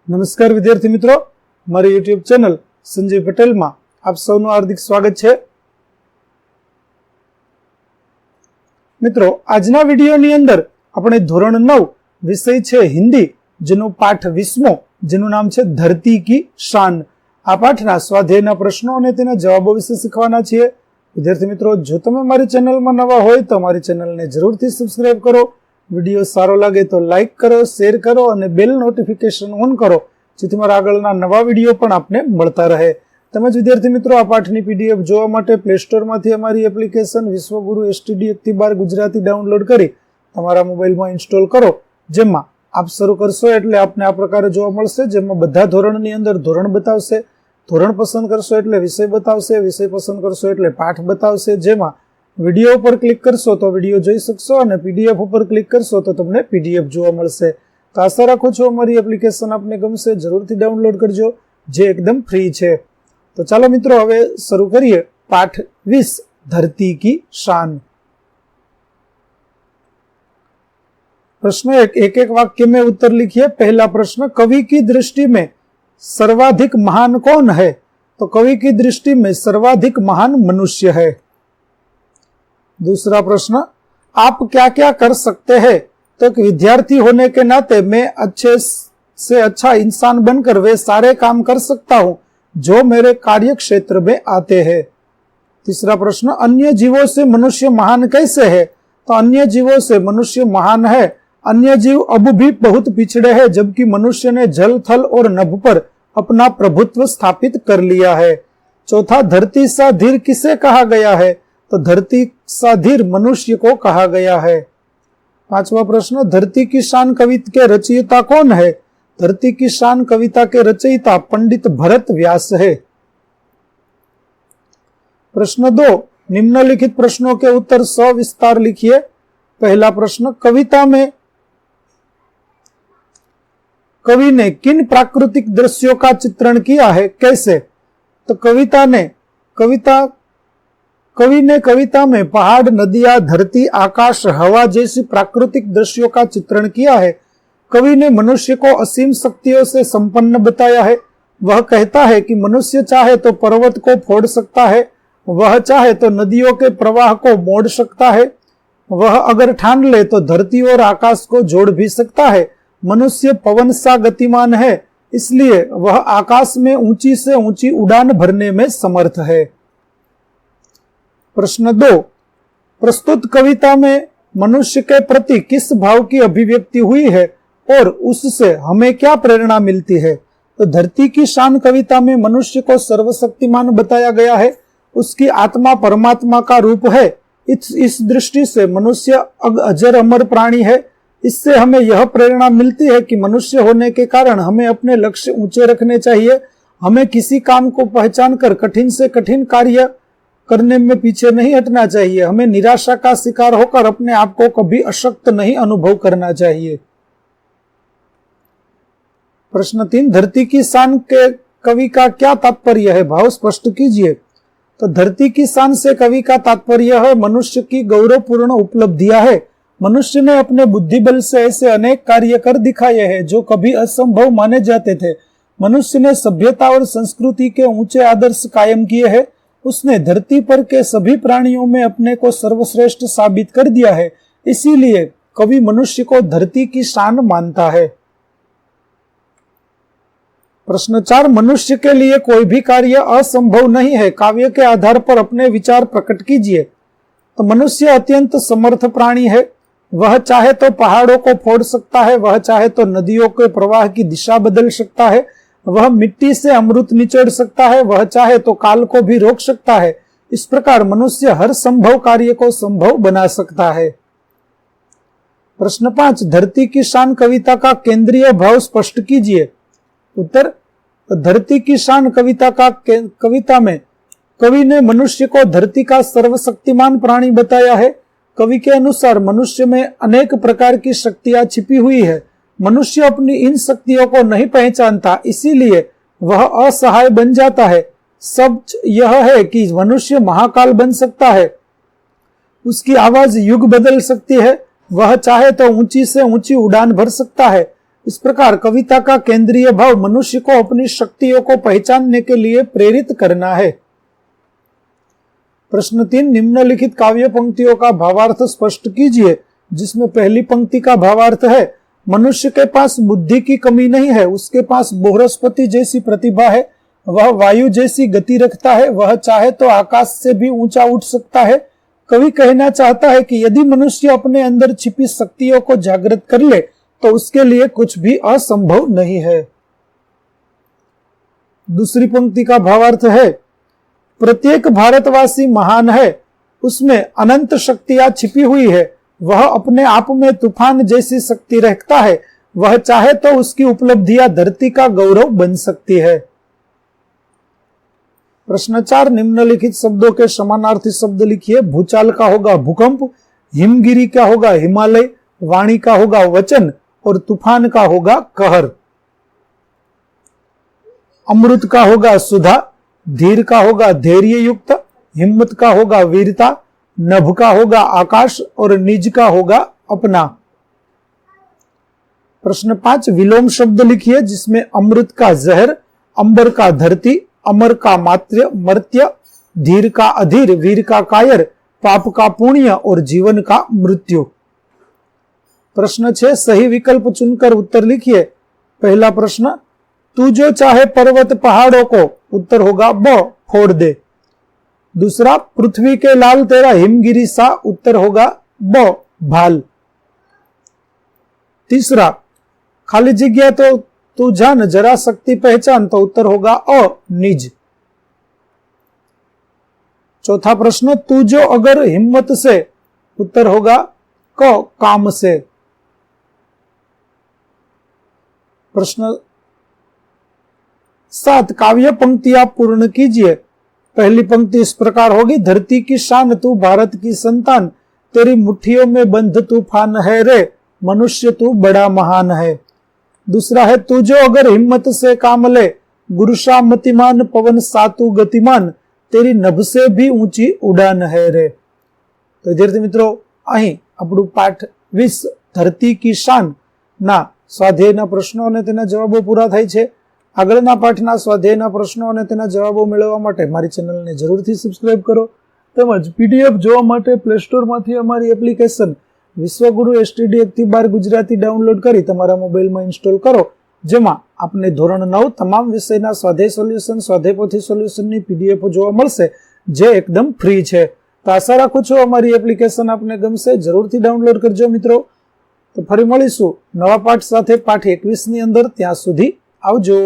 નમસ્કાર વિદ્યાર્થી મિત્રો, મારી યુટ્યુબ ચેનલ સંજય પટેલમાં આપ સૌનું હાર્દિક સ્વાગત છે। મિત્રો, આજના વિડીયોની અંદર આપણે ધોરણ 9 વિષય છે હિન્દી, જેનો પાઠ 20મો, જેનું નામ છે ધરતી की शान। આ પાઠના સ્વાધ્યાયના પ્રશ્નો અને તેના જવાબો વિશે શીખવાના છીએ। વિદ્યાર્થી મિત્રો, જો તમે મારી ચેનલમાં નવા હોય તો મારી ચેનલને જરૂરથી સબસ્ક્રાઇબ કરો। વિડીયો સારો લાગે તો લાઈક કરો, શેર કરો અને બેલ નોટિફિકેશન ઓન કરો, જેથી મારા આગળના નવા વિડીયો પણ આપને મળતા રહે। તેમજ વિદ્યાર્થી મિત્રો, આ પાઠની પીડીએફ જોવા માટે પ્લે સ્ટોરમાંથી અમારી એપ્લિકેશન વિશ્વગુરુ STD 1-12 ગુજરાતી ડાઉનલોડ કરી તમારા મોબાઈલમાં ઇન્સ્ટોલ કરો, જેમાં આપ શરૂ કરશો એટલે આપને આ પ્રકારે જોવા મળશે, જેમાં બધા ધોરણની અંદર ધોરણ બતાવશે, ધોરણ પસંદ કરશો એટલે વિષય બતાવશે, વિષય પસંદ કરશો એટલે પાઠ બતાવશે, જેમાં વિડીયો ઉપર ક્લિક કરશો તો વિડીયો જોઈ શકશો અને પીડીએફ ઉપર ક્લિક કરશો તો તમને પીડીએફ જોવા મળશે। તો આશા રાખું છું અમારી એપ્લિકેશન આપને ગમશે, જરૂરથી ડાઉનલોડ કરજો, જે એકદમ फ्री છે। તો ચાલો મિત્રો, હવે શરૂ કરીએ પાઠ 20 धरती की शान। प्रश्न एक एक वाक्य में उत्तर लिखिए। पहला प्रश्न, कवि की दृष्टि में सर्वाधिक महान कौन है? तो कवि की दृष्टि में सर्वाधिक महान मनुष्य है। दूसरा प्रश्न, आप क्या क्या कर सकते हैं? तो एक विद्यार्थी होने के नाते मैं अच्छे से अच्छा इंसान बनकर वे सारे काम कर सकता हूं जो मेरे कार्य क्षेत्र में आते हैं। तीसरा प्रश्न, अन्य जीवों से मनुष्य महान कैसे है? तो अन्य जीवों से मनुष्य महान है। अन्य जीव अब भी बहुत पिछड़े हैं, जबकि मनुष्य ने जल, थल और नभ पर अपना प्रभुत्व स्थापित कर लिया है। चौथा, धरती सा धीर किसे कहा गया है? तो धरती सा धीर मनुष्य को कहा गया है। पांचवा प्रश्न, धरती की शान कविता के रचयिता कौन है? धरती की शान कविता के रचयिता पंडित भरत व्यास है। प्रश्न 2, निम्नलिखित प्रश्नों के उत्तर सविस्तार लिखिए। पहला प्रश्न, कविता में कवि ने किन प्राकृतिक दृश्यों का चित्रण किया है, कैसे? तो कवि ने कविता में पहाड़, नदियां, धरती, आकाश, हवा जैसी प्राकृतिक दृश्यों का चित्रण किया है। कवि ने मनुष्य को असीम शक्तियों से संपन्न बताया है। वह कहता है कि मनुष्य चाहे तो पर्वत को फोड़ सकता है, वह चाहे तो नदियों के प्रवाह को मोड़ सकता है, वह अगर ठान ले तो धरती और आकाश को जोड़ भी सकता है। मनुष्य पवन सा गतिमान है, इसलिए वह आकाश में ऊंची से ऊंची उड़ान भरने में समर्थ है। प्रश्न 2, प्रस्तुत कविता में मनुष्य के प्रति किस भाव की अभिव्यक्ति हुई है और उससे हमें क्या प्रेरणा मिलती है? तो धरती की शान कविता में मनुष्य को सर्वशक्तिमान बताया गया है। उसकी आत्मा परमात्मा का रूप है। इस दृष्टि से मनुष्य अजर अमर प्राणी है। इससे हमें यह प्रेरणा मिलती है कि मनुष्य होने के कारण हमें अपने लक्ष्य ऊंचे रखने चाहिए। हमें किसी काम को पहचान कर कठिन से कठिन कार्य करने में पीछे नहीं हटना चाहिए। हमें निराशा का शिकार होकर अपने आप को कभी अशक्त नहीं अनुभव करना चाहिए। प्रश्न 3, धरती की शान के कवि का क्या तात्पर्य है? भाव स्पष्ट कीजिए। तो धरती की शान से कवि का तात्पर्य है मनुष्य की गौरवपूर्ण उपलब्धियां है। मनुष्य ने अपने बुद्धि बल से ऐसे अनेक कार्य कर दिखाए हैं जो कभी असंभव माने जाते थे। मनुष्य ने सभ्यता और संस्कृति के ऊंचे आदर्श कायम किए हैं। उसने धरती पर के सभी प्राणियों में अपने को सर्वश्रेष्ठ साबित कर दिया है। इसीलिए कवि मनुष्य को धरती की शान मानता है। प्रश्न 4, मनुष्य के लिए कोई भी कार्य असंभव नहीं है। काव्य के आधार पर अपने विचार प्रकट कीजिए। तो मनुष्य अत्यंत समर्थ प्राणी है। वह चाहे तो पहाड़ों को फोड़ सकता है, वह चाहे तो नदियों के प्रवाह की दिशा बदल सकता है, वह मिट्टी से अमृत निचोड़ सकता है, वह चाहे तो काल को भी रोक सकता है। इस प्रकार मनुष्य हर संभव कार्य को संभव बना सकता है। प्रश्न 5, धरती की शान कविता का केंद्रीय भाव स्पष्ट कीजिए। उत्तर, धरती की शान कविता में कवि ने मनुष्य को धरती का सर्वशक्तिमान प्राणी बताया है। कवि के अनुसार मनुष्य में अनेक प्रकार की शक्तियां छिपी हुई है। मनुष्य अपनी इन शक्तियों को नहीं पहचानता, इसीलिए वह असहाय बन जाता है। सच यह है कि मनुष्य महाकाल बन सकता है, उसकी आवाज युग बदल सकती है, वह चाहे तो ऊंची से ऊंची उड़ान भर सकता है। इस प्रकार कविता का केंद्रीय भाव मनुष्य को अपनी शक्तियों को पहचानने के लिए प्रेरित करना है। प्रश्न 3, निम्नलिखित काव्य पंक्तियों का भावार्थ स्पष्ट कीजिए, जिसमें पहली पंक्ति का भावार्थ है, मनुष्य के पास बुद्धि की कमी नहीं है, उसके पास बृहस्पति जैसी प्रतिभा है, वह वायु जैसी गति रखता है, वह चाहे तो आकाश से भी ऊंचा उठ सकता है। कवि कहना चाहता है कि यदि मनुष्य अपने अंदर छिपी शक्तियों को जागृत कर ले तो उसके लिए कुछ भी असंभव नहीं है। दूसरी पंक्ति का भावार्थ है, प्रत्येक भारतवासी महान है, उसमें अनंत शक्तियां छिपी हुई है, वह अपने आप में तूफान जैसी शक्ति रखता है, वह चाहे तो उसकी उपलब्धियां धरती का गौरव बन सकती है। प्रश्न 4, निम्नलिखित शब्दों के समानार्थी शब्द लिखिए। भूचाल का होगा भूकंप, हिमगिरी का होगा हिमालय, वाणी का होगा वचन और तूफान का होगा कहर। अमृत का होगा सुधा, धीर का होगा धैर्य युक्त, हिम्मत का होगा वीरता, नभ का होगा आकाश और निज का होगा अपना। प्रश्न 5, विलोम शब्द लिखिए, जिसमें अमृत का जहर, अंबर का धरती, अमर का मात्र्य मर्त्य, धीर का अधीर, वीर का कायर, पाप का पुण्य और जीवन का मृत्यु। प्रश्न 6, सही विकल्प चुनकर उत्तर लिखिए। पहला प्रश्न, तू जो चाहे पर्वत पहाड़ों को, उत्तर होगा ब फोड़ दे। दूसरा, पृथ्वी के लाल तेरा हिमगिरी सा, उत्तर होगा ब भाल। तीसरा, खाली जगह तो तू जान जरा शक्ति पहचान, तो उत्तर होगा अ निज। चौथा प्रश्न, तू जो अगर हिम्मत से, उत्तर होगा क काम से। प्रश्न 7, काव्य पंक्तियां पूर्ण कीजिए। पहली पंक्ति इस प्रकार होगी, धरती की शान तू भारत की संतान, तेरी मुट्ठियों में बंध तूफान है रे, मनुष्य तू बड़ा महान है। दूसरा है, तू जो अगर हिम्मत से काम ले, गुरुशा मतिमान पवन सातु गतिमान, तेरी नभ से भी ऊंची उड़ान है रे। तो विद्यार्थी मित्रों, અહીં આપણું પાઠ 20 ધરતી કી શાન ના સ્વાધ્યાયના પ્રશ્નો અને તેના જવાબો પૂરા થાય છે। આગળના પાઠના સ્વાધ્યાયના પ્રશ્નો અને તેના જવાબો મેળવવા માટે મારી ચેનલને જરૂરથી સબસ્ક્રાઇબ કરો, તેમજ પીડીએફ જોવા માટે પ્લે સ્ટોરમાંથી અમારી એપ્લિકેશન વિશ્વગુરુ STD 1 થી 12 ગુજરાતી ડાઉનલોડ કરી તમારા મોબાઈલમાં ઇન્સ્ટોલ કરો, જેમાં આપને ધોરણ 9 તમામ વિષયના સ્વાધ્યાય સોલ્યુશન, સ્વાધ્યાય પોથી સોલ્યુશનની પીડીએફ જોવા મળશે, જે એકદમ ફ્રી છે। તો આશા રાખું છું અમારી એપ્લિકેશન આપને ગમશે, જરૂરથી ડાઉનલોડ કરજો મિત્રો। તો ફરી મળીશું નવા પાઠ સાથે, પાઠ 21 ની અંદર। ત્યાં સુધી આવજો।